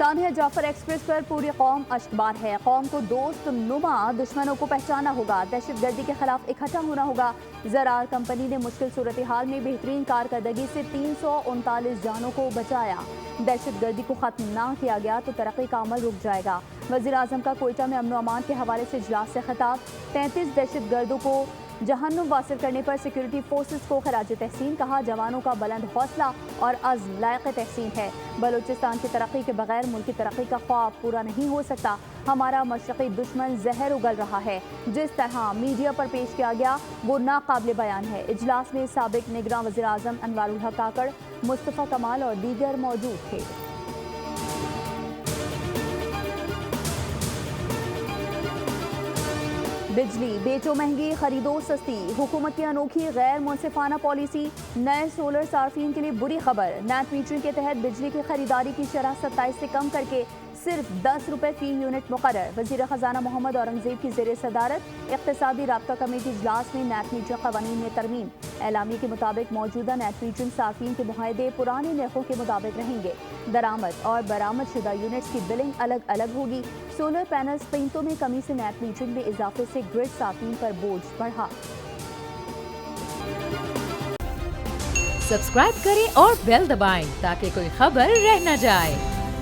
Sania Jafar express पर पूरी कौम अश्कबार है। कौम को दोस्त नुमा दुश्मनों को पहचाना होगा, दहशतगर्दी के खिलाफ इकट्ठा होना होगा। ज़रार कंपनी ने मुश्किल सूरत हाल में बेहतरीन कारकर्दगी से 339 जानों को बचाया। दहशतगर्दी को खत्म ना किया गया तो तरक्की का अमल रुक जाएगा। वज़ीर आज़म का कोयटा में अमन अमान के हवाले से इजलास से खिताब। 33 दहशतगर्दों को जहन्नुम वासिल करने पर सिक्योरिटी फोर्सेस को खराज तहसीन, कहा जवानों का बुलंद हौसला और अज़्म लायक तहसीन है। बलूचिस्तान की तरक्की के बगैर मुल्क की तरक्की का ख्वाब पूरा नहीं हो सकता। हमारा मशरक़ी दुश्मन जहर उगल रहा है। जिस तरह मीडिया पर पेश किया गया वो नाकाबिल बयान है। इजलास में साबिक निगरान वज़ीर आज़म अनवारुल हक काकड़, मुस्तफ़ा कमाल और दीगर मौजूद थे। बिजली बेचो महंगी, खरीदो सस्ती, हुकूमत की अनोखी गैर मुनसिफाना पॉलिसी। नए सोलर सार्फिन के लिए बुरी खबर। नेट मीटरिंग के तहत बिजली की खरीदारी की शरह 27 से कम करके सिर्फ 10 रुपये फी यूनिट मुकर्रर। वज़ीर ख़जाना मोहम्मद औरंगज़ेब की ज़ेर सदारत इक़्तिसादी राब्ता कमेटी इजलास में नेट मीटरिंग क़वानीन में तरमीम। एलामी के मुताबिक मौजूदा नेट मीटरिंग सार्फिन के मुआहदे पुराने नरखों के मुताबिक रहेंगे। दरामद और बरामद शुदा यूनिट्स की बिलिंग अलग अलग होगी। सोलर पैनल्स कीमतों में कमी से नेट मीटरिंग में इजाफे से ग्रिड सार्फिन पर बोझ बढ़ा। सब्सक्राइब करें और बेल दबाएं ताकि कोई खबर रह न जाए।